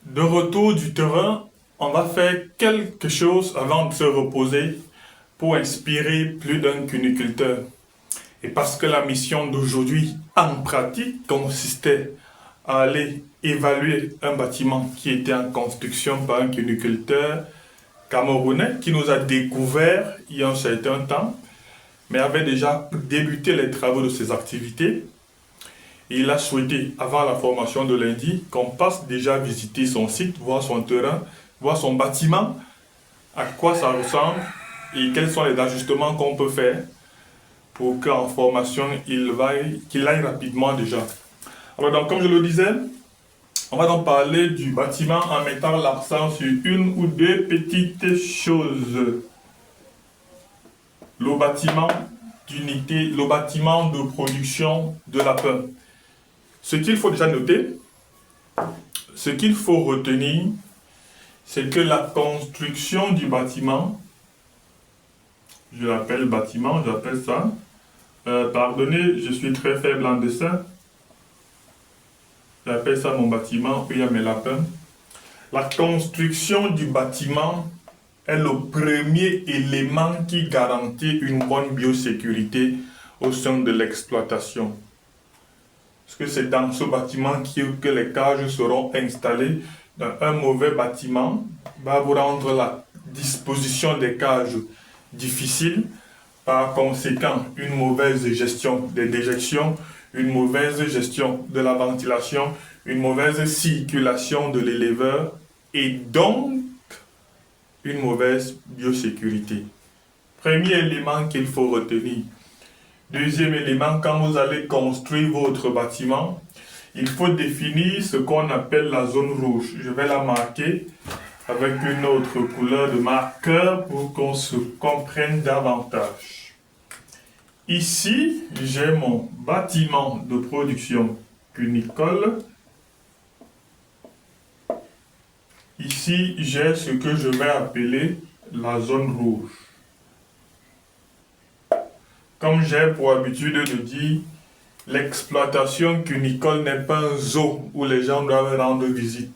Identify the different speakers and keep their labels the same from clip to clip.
Speaker 1: De retour du terrain, on va faire quelque chose avant de se reposer pour inspirer plus d'un cuniculteur. Et parce que la mission d'aujourd'hui, en pratique, consistait à aller évaluer un bâtiment qui était en construction par un cuniculteur camerounais qui nous a découvert il y a un certain temps, mais avait déjà débuté les travaux de ses activités. Et il a souhaité, avant la formation de lundi, qu'on passe déjà visiter son site, voir son terrain, voir son bâtiment, à quoi ça ressemble et quels sont les ajustements qu'on peut faire pour qu'en formation, qu'il aille rapidement déjà. Alors donc, comme je le disais, on va donc parler du bâtiment en mettant l'accent sur une ou deux petites choses. Le bâtiment d'unité, le bâtiment de production de lapin. Ce qu'il faut déjà noter, ce qu'il faut retenir, c'est que la construction du bâtiment, je l'appelle bâtiment, j'appelle ça, pardonnez, je suis très faible en dessin, j'appelle ça mon bâtiment, où il y a mes lapins. La construction du bâtiment est le premier élément qui garantit une bonne biosécurité au sein de l'exploitation. Parce que c'est dans ce bâtiment que les cages seront installées. Un mauvais bâtiment va vous rendre la disposition des cages difficile. Par conséquent, une mauvaise gestion des déjections, une mauvaise gestion de la ventilation, une mauvaise circulation de l'éleveur et donc une mauvaise biosécurité. Premier élément qu'il faut retenir. Deuxième élément, quand vous allez construire votre bâtiment, il faut définir ce qu'on appelle la zone rouge. Je vais la marquer avec une autre couleur de marqueur pour qu'on se comprenne davantage. Ici, j'ai mon bâtiment de production cunicole. Ici, j'ai ce que je vais appeler la zone rouge. Comme j'ai pour habitude de dire, l'exploitation cunicole n'est pas un zoo où les gens doivent rendre visite.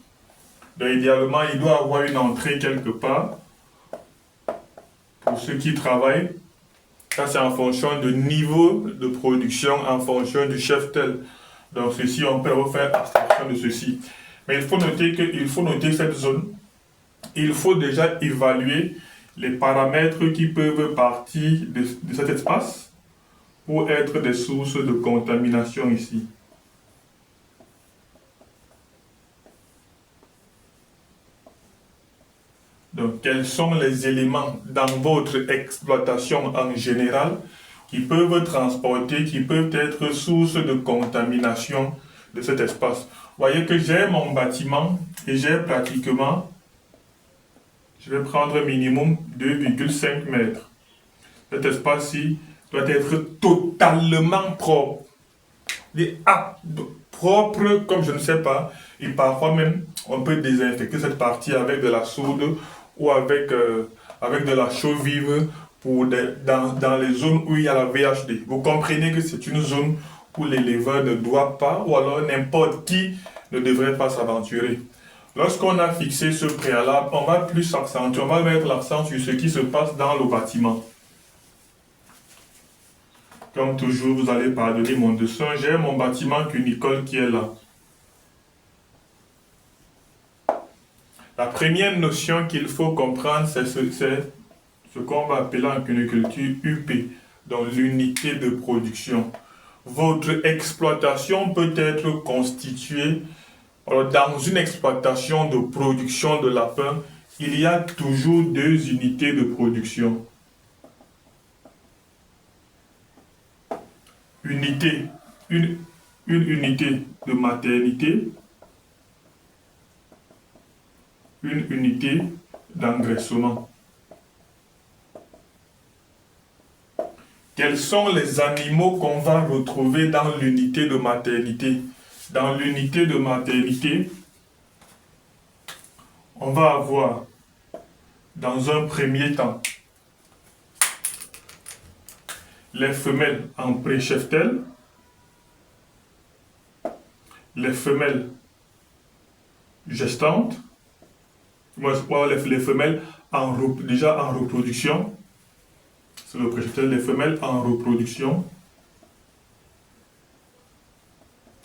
Speaker 1: Donc idéalement, il doit y avoir une entrée quelque part pour ceux qui travaillent. Ça, c'est en fonction du niveau de production, en fonction du chef tel. Donc ceci, on peut refaire abstraction de ceci. Mais il faut noter cette zone. Il faut déjà évaluer les paramètres qui peuvent partir de cet espace pour être des sources de contamination ici. Donc, quels sont les éléments dans votre exploitation en général qui peuvent transporter, qui peuvent être source de contamination de cet espace? Vous voyez que j'ai mon bâtiment et j'ai pratiquement, je vais prendre minimum 2,5 mètres. Cet espace-ci doit être totalement propre. Propre comme je ne sais pas. Et parfois même, on peut désinfecter cette partie avec de la soude ou avec de la chaux vive dans les zones où il y a la VHD. Vous comprenez que c'est une zone où l'éleveur ne doit pas, ou alors n'importe qui ne devrait pas s'aventurer. Lorsqu'on a fixé ce préalable, on va plus accentuer, on va mettre l'accent sur ce qui se passe dans le bâtiment. Comme toujours, vous allez pardonner mon dessin, j'ai mon bâtiment cunicole qui est là. La première notion qu'il faut comprendre, c'est ce qu'on va appeler en cuniculture UP, donc l'unité de production. Votre exploitation peut être constituée, dans une exploitation de production de lapins, il y a toujours deux unités de production. Une unité de maternité, une unité d'engraissement. Quels sont les animaux qu'on va retrouver dans l'unité de maternité? Dans l'unité de maternité, on va avoir, dans un premier temps, les femelles en pré-cheptel, les femelles gestantes, les femelles déjà en reproduction. C'est le précheptel des femelles en reproduction.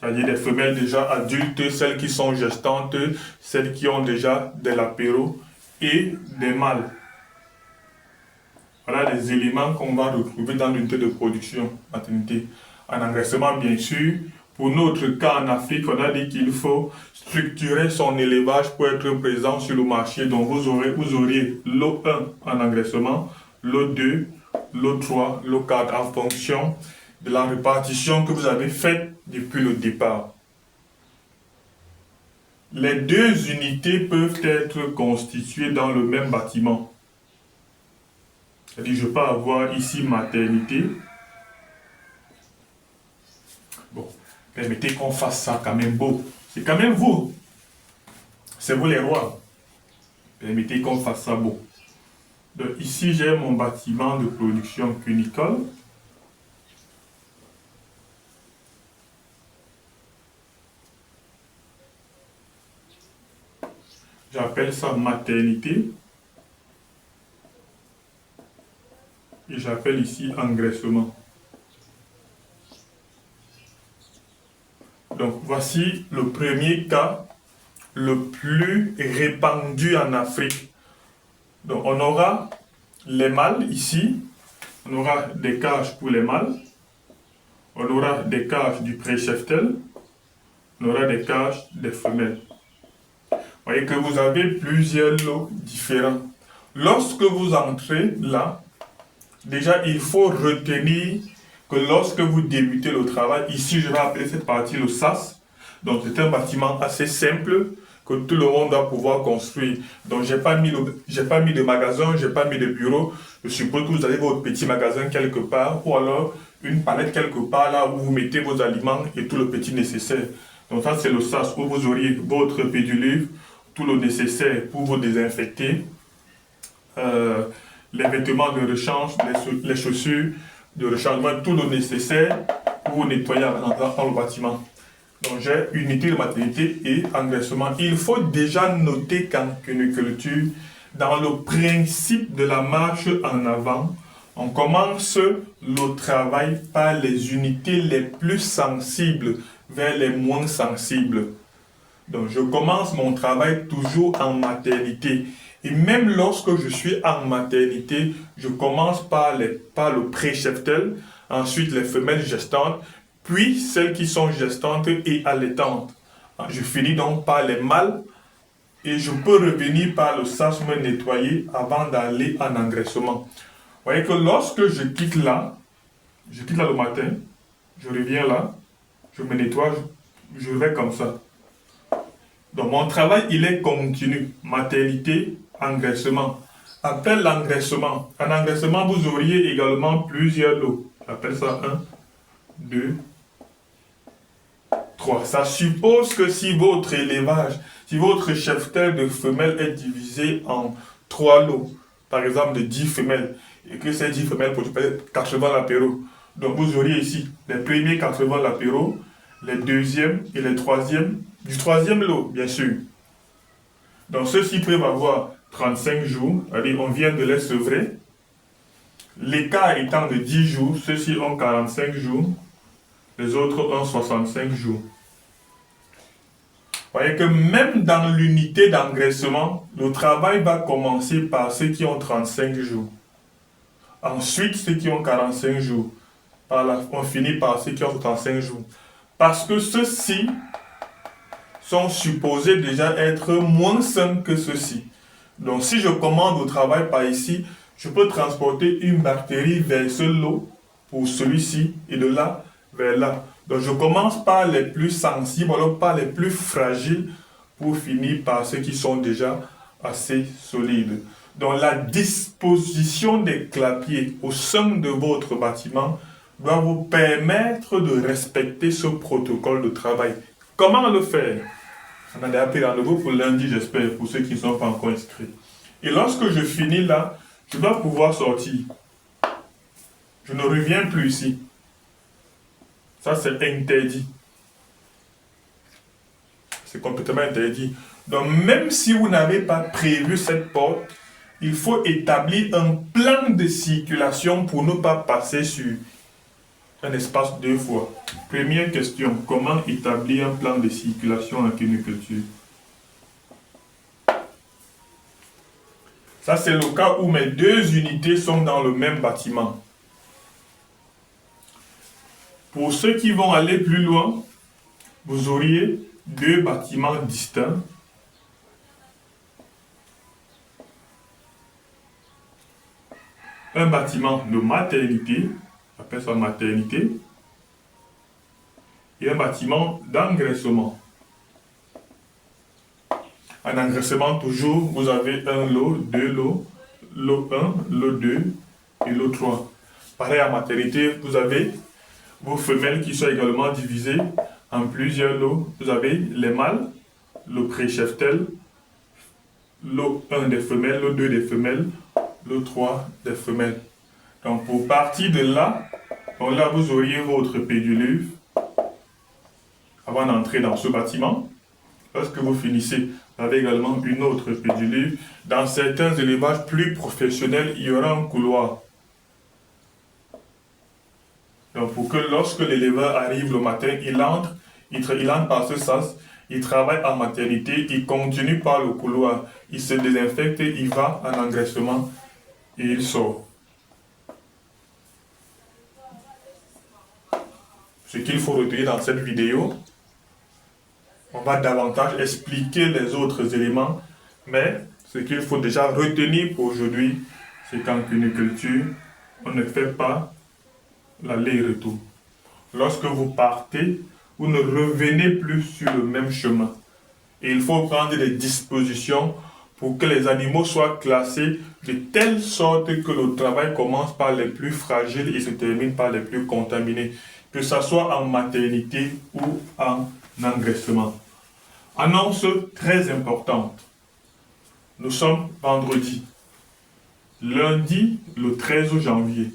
Speaker 1: C'est-à-dire des femelles déjà adultes, celles qui sont gestantes, celles qui ont déjà de l'apéro, et des mâles. Voilà les éléments qu'on va retrouver dans l'unité de production maternité. En engraissement, bien sûr. Pour notre cas en Afrique, on a dit qu'il faut structurer son élevage pour être présent sur le marché. Donc vous auriez lot 1 en engraissement, lot 2, lot 3, lot 4 en fonction de la répartition que vous avez faite depuis le départ. Les deux unités peuvent être constituées dans le même bâtiment. C'est-à-dire, je peux avoir ici maternité. Bon, permettez qu'on fasse ça quand même beau. C'est quand même vous. C'est vous les rois. Permettez qu'on fasse ça beau. Donc ici, j'ai mon bâtiment de production cunicole. J'appelle ça maternité. Et j'appelle ici engraissement. Donc voici le premier cas le plus répandu en Afrique. Donc on aura les mâles ici, on aura des cages pour les mâles, on aura des cages du précheptel, on aura des cages des femelles. Vous voyez que vous avez plusieurs lots différents. Lorsque vous entrez là, déjà il faut retenir que lorsque vous débutez le travail, ici je vais appeler cette partie le sas, donc c'est un bâtiment assez simple que tout le monde doit pouvoir construire. Donc j'ai pas mis de magasin, j'ai pas mis de bureau. Je suppose que vous avez votre petit magasin quelque part ou alors une palette quelque part là où vous mettez vos aliments et tout le petit nécessaire. Donc ça c'est le sas où vous auriez votre pédiluve, tout le nécessaire pour vous désinfecter, les vêtements de rechange, les chaussures de rechangement, tout le nécessaire pour vous nettoyer dans le bâtiment. Donc j'ai unité de maternité et engraissement. Il faut déjà noter qu'en cuniculture, dans le principe de la marche en avant, on commence le travail par les unités les plus sensibles vers les moins sensibles. Donc je commence mon travail toujours en maternité. Et même lorsque je suis en maternité, je commence par le précheptel, ensuite les femelles gestantes, puis celles qui sont gestantes et allaitantes. Je finis donc par les mâles et je peux revenir par le sas me nettoyer avant d'aller en engraissement. Vous voyez que lorsque je quitte là le matin, je reviens là, je me nettoie, je vais comme ça. Donc mon travail, il est continu. Maternité, engraissement. Après l'engraissement, en engraissement, vous auriez également plusieurs lots. J'appelle ça 1, 2, 3. Ça suppose que si votre élevage, si votre cheptel de femelles est divisé en 3 lots, par exemple de 10 femelles, et que ces 10 femelles produisent 80 lapéraux, donc vous auriez ici les premiers 80 lapéraux, les deuxièmes et les troisièmes, du troisième lot, bien sûr. Donc ceux-ci peuvent avoir 35 jours, c'est-à-dire on vient de les sevrer. L'écart étant de 10 jours, ceux-ci ont 45 jours, les autres ont 65 jours. Vous voyez que même dans l'unité d'engraissement, le travail va commencer par ceux qui ont 35 jours. Ensuite, ceux qui ont 45 jours. On finit par ceux qui ont 35 jours. Parce que ceux-ci sont supposés déjà être moins sains que ceux-ci. Donc si je commande au travail par ici, je peux transporter une bactérie vers ce lot pour celui-ci et de là vers là. Donc je commence par les plus sensibles, alors par les plus fragiles pour finir par ceux qui sont déjà assez solides. Donc la disposition des clapiers au sein de votre bâtiment doit vous permettre de respecter ce protocole de travail. Comment le faire? On a déjà pris rendez-vous pour lundi, j'espère, pour ceux qui ne sont pas encore inscrits. Et lorsque je finis là, je dois pouvoir sortir. Je ne reviens plus ici. Ça, c'est interdit. C'est complètement interdit. Donc, même si vous n'avez pas prévu cette porte, il faut établir un plan de circulation pour ne pas passer sur un espace deux fois. Première question, comment établir un plan de circulation en cuniculture? Ça, c'est le cas où mes deux unités sont dans le même bâtiment. Pour ceux qui vont aller plus loin, vous auriez deux bâtiments distincts. Un bâtiment de maternité, on appelle ça maternité, et un bâtiment d'engraissement. En engraissement, toujours, vous avez un lot, deux lots, lot 1, lot 2 et lot 3. Pareil, en maternité, vous avez vos femelles qui sont également divisées en plusieurs lots. Vous avez les mâles, le pré-cheptel, lot 1 des femelles, lot 2 des femelles, lot 3 des femelles. Donc pour partir de là, donc là vous auriez votre pédiluve avant d'entrer dans ce bâtiment. Lorsque vous finissez, vous avez également une autre pédiluve. Dans certains élevages plus professionnels, il y aura un couloir. Donc pour que lorsque l'éleveur arrive le matin, il entre par ce sens, il travaille en maternité, il continue par le couloir, il se désinfecte, il va en engraissement et il sort. Ce qu'il faut retenir dans cette vidéo, on va davantage expliquer les autres éléments, mais ce qu'il faut déjà retenir pour aujourd'hui, c'est qu'en cuniculture, on ne fait pas l'aller-retour. Lorsque vous partez, vous ne revenez plus sur le même chemin. Et il faut prendre des dispositions pour que les animaux soient classés de telle sorte que le travail commence par les plus fragiles et se termine par les plus contaminés, que ce soit en maternité ou en engraissement. Annonce très importante. Nous sommes vendredi. Lundi, le 13 janvier.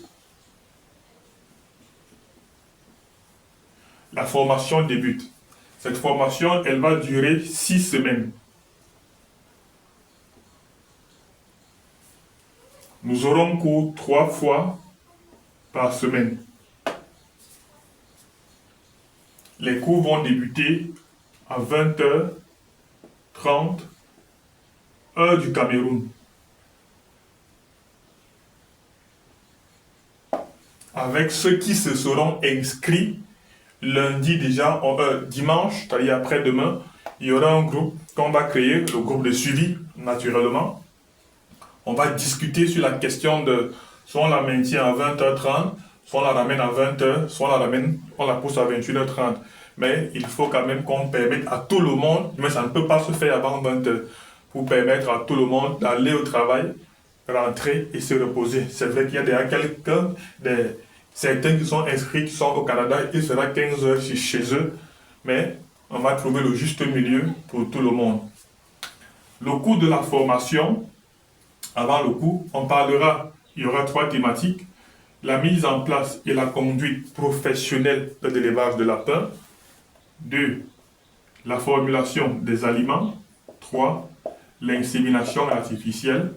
Speaker 1: La formation débute. Cette formation, elle va durer 6 semaines. Nous aurons cours 3 fois par semaine. Les cours vont débuter à 20h30, heure du Cameroun. Avec ceux qui se seront inscrits lundi déjà, dimanche, c'est-à-dire après-demain, il y aura un groupe qu'on va créer, le groupe de suivi, naturellement. On va discuter sur la question de, soit on la maintient à 20h30, soit on la ramène à 20h, soit on la pousse à 21h30. Mais il faut quand même qu'on permette à tout le monde, mais ça ne peut pas se faire avant 20h, pour permettre à tout le monde d'aller au travail, rentrer et se reposer. C'est vrai qu'il y a déjà certains qui sont inscrits, qui sont au Canada, il sera 15h chez eux, mais on va trouver le juste milieu pour tout le monde. Le cours de la formation, avant le cours, il y aura 3 thématiques: la mise en place et la conduite professionnelle de l'élevage de lapins, 2. La formulation des aliments, 3. L'insémination artificielle.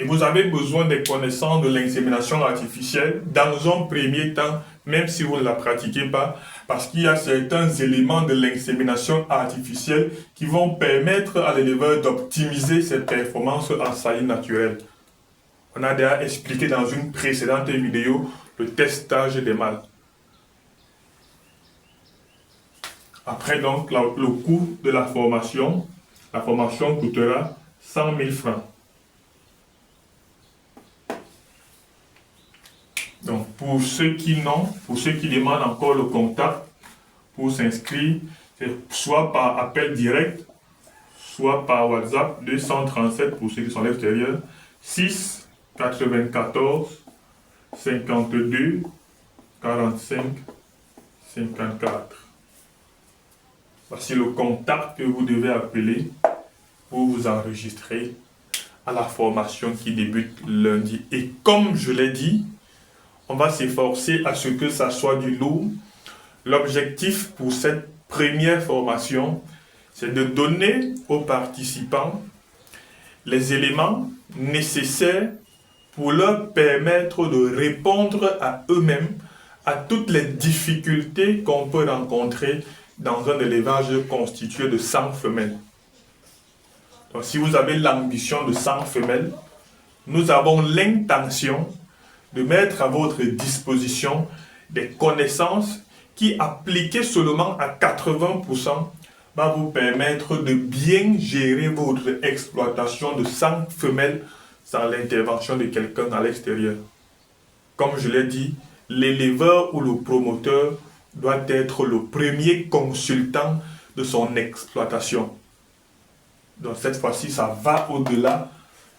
Speaker 1: Et vous avez besoin des connaissances de l'insémination artificielle dans un premier temps, même si vous ne la pratiquez pas, parce qu'il y a certains éléments de l'insémination artificielle qui vont permettre à l'éleveur d'optimiser ses performances en saillie naturelle. On a déjà expliqué dans une précédente vidéo le testage des mâles. Après donc le coût de la formation coûtera 100 000 francs. Donc, pour ceux qui demandent encore le contact pour s'inscrire, c'est soit par appel direct, soit par WhatsApp, 237 pour ceux qui sont à l'extérieur, 6 94 52 45 54. Voici le contact que vous devez appeler pour vous enregistrer à la formation qui débute lundi. Et comme je l'ai dit, on va s'efforcer à ce que ça soit du lourd. L'objectif pour cette première formation, c'est de donner aux participants les éléments nécessaires pour leur permettre de répondre à eux-mêmes à toutes les difficultés qu'on peut rencontrer dans un élevage constitué de 100 femelles. Donc, si vous avez l'ambition de 100 femelles, nous avons l'intention de mettre à votre disposition des connaissances qui, appliquées seulement à 80%, va vous permettre de bien gérer votre exploitation de 100 femelles sans l'intervention de quelqu'un à l'extérieur. Comme je l'ai dit, l'éleveur ou le promoteur doit être le premier consultant de son exploitation. Donc cette fois-ci, ça va au-delà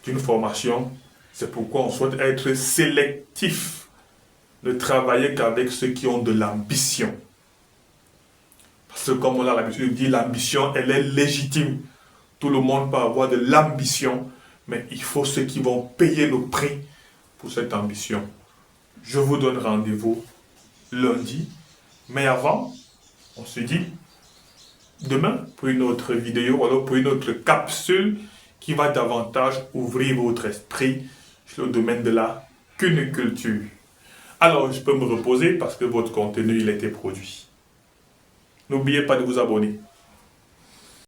Speaker 1: d'une formation. C'est pourquoi on souhaite être sélectif, ne travailler qu'avec ceux qui ont de l'ambition. Parce que comme on a l'habitude de dire, l'ambition, elle est légitime. Tout le monde peut avoir de l'ambition, mais il faut ceux qui vont payer le prix pour cette ambition. Je vous donne rendez-vous lundi. Mais avant, on se dit demain pour une autre vidéo ou alors pour une autre capsule qui va davantage ouvrir votre esprit sur le domaine de la cuniculture. Alors, je peux me reposer parce que votre contenu, il a été produit. N'oubliez pas de vous abonner.